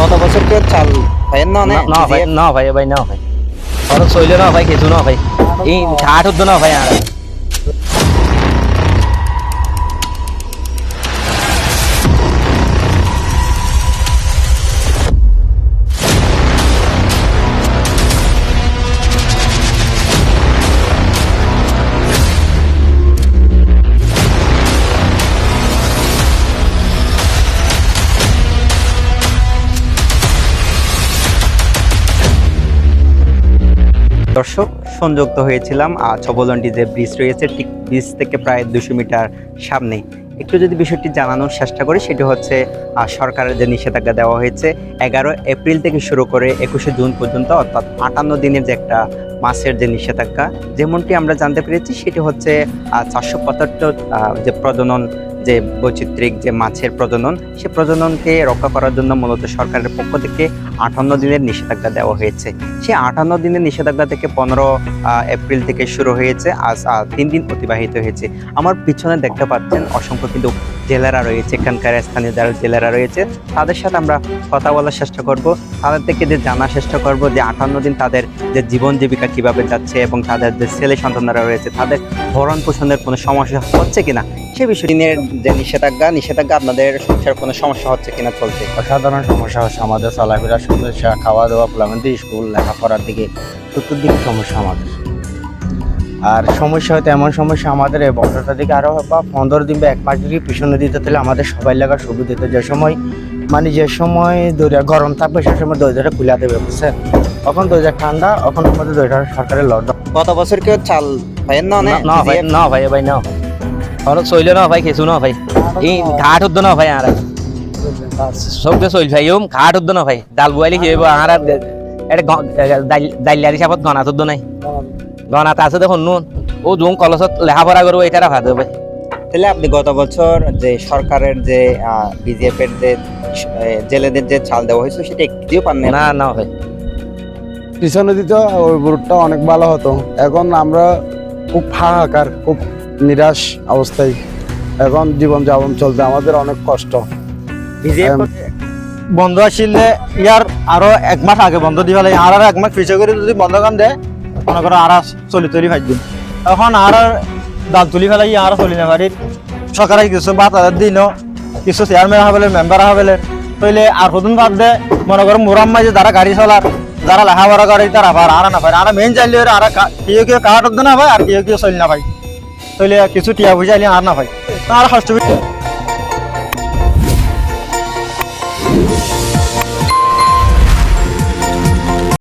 গত বছর কেউ চাল ভাইয়ের না না না ভাই না ভাই ভাই না ভাই খরচ হইলে না ভাই কিছু না ভাই এই ঘাট হতো না ভাই আর দর্শক সংযুক্ত হয়েছিলাম ছবলন্ডি যে ব্রিজ রয়েছে ঠিক ব্রিজ থেকে প্রায় 200 মিটার সামনে। একটু যদি বিষয়টি জানানোর চেষ্টা করি, সেটি হচ্ছে সরকারের যে নিষেধাজ্ঞা দেওয়া হয়েছে 11 এপ্রিল থেকে শুরু করে 21শে জুন পর্যন্ত, অর্থাৎ 58 দিনের যে একটা মাছের যে নিষেধাজ্ঞা, যেমনটি আমরা জানতে পেরেছি সেটি হচ্ছে 475 যে প্রজনন যে বৈচিত্রিক যে মাছের প্রজনন, সে প্রজননকে রক্ষা করার জন্য মূলত সরকারের পক্ষ থেকে 58 দিনের নিষেধাজ্ঞা দেওয়া হয়েছে। সেই 58 দিনের নিষেধাজ্ঞা থেকে 15 এপ্রিল থেকে শুরু হয়েছে, আজ 3 দিন অতিবাহিত হয়েছে। আমার পিছনে দেখতে পাচ্ছেন অসংখ্য কিন্তু জেলেরা রয়েছে, এখানকার স্থানীয় যারা জেলেরা রয়েছে তাদের সাথে আমরা কথা বলার চেষ্টা করব, তাদের থেকে যে জানার চেষ্টা করব যে 58 দিন তাদের যে জীবন জীবিকা কিভাবে যাচ্ছে এবং তাদের যে ছেলে সন্তানরা রয়েছে তাদের ভরণ পোষণের কোনো সমস্যা হচ্ছে কিনা সে বিষয়। দিনের যে নিষেধাজ্ঞা আপনাদের সংসার কোনো সমস্যা হচ্ছে কিনা চলতে? অসাধারণ সমস্যা হচ্ছে আমাদের, চলাফেরার সমস্যা, খাওয়া দাওয়া, প্লামেন্টি স্কুল লেখাপড়ার দিকে চতুর্থ দিকে সমস্যা আমাদের। আর সমস্যা হয়তো এমন সমস্যা আমাদের এই বছরটা দিকে আরও বা 15 দিন বা 1 মাস দিকে পিছনে দিতে তাহলে আমাদের সবাই লাগার সুবিধা দিতে। যে সময় দইটা গরম থাকবে সে সময় দইটা খুলে দেবে, বুঝছেন? তখন দইটা ঠান্ডা, এখন আমাদের দইটা সরকারের লকডাউন। গত বছর কেউ চাল ভাইয়ের না না ভাই না ভাই ভাই না খরচ হইলে না ভাই কিছু না ভাই এই ঘাট হতো না ভাই আর সবকে চল ভাই ঘাট হতো না ভাই ডাল বুয়ালি কি হইব আর এটা দাইলার হিসাবত গনাত হতো নাই, গনাত আছে দেখুন নুন ও জুম কলসত লেখাপড়া করবো এটা ভাত হবে। তাহলে আপনি গত বছর যে সরকারের যে বিজেপি এর যে জেলেদের যে চাল দেওয়া হয়েছে সেটা একটিও পান না না ভাই পিছনে দিত ওই রুটটা অনেক ভালো হতো। এখন আমরা খুব হাহাকার, খুব নিরাশ অবস্থায় এখন জীবন যাপন চলতে আমাদের অনেক কষ্ট। বন্ধ আসলে ইয়ার আরো 1 মাস আগে বন্ধ দি ফেলে, আর 1 মাস পিছিয়ে করে যদি বন্ধ কাম দেয় মনে করো আর চলি তলি ফাইজ দিন, এখন আর ডাল তুলি ফেলাই আর চলি না পারি। সরকারে কিছু বাদ দিন, কিছু চেয়ারম্যান হবেলে মেম্বার হবেলে তৈলে আর সদন বাদ দে মনে করো মোরাম্মাই যে যারা গাড়ি চলার, যারা লেখাপড়া করে তারা আবার আর না পারে, আর মেইন চাইলে আর কেউ কাঠ না পায় আর কেউ চলি না পাই, তৈলে কিছু টিয়া বুঝাইলে আর না পাই আর কষ্ট।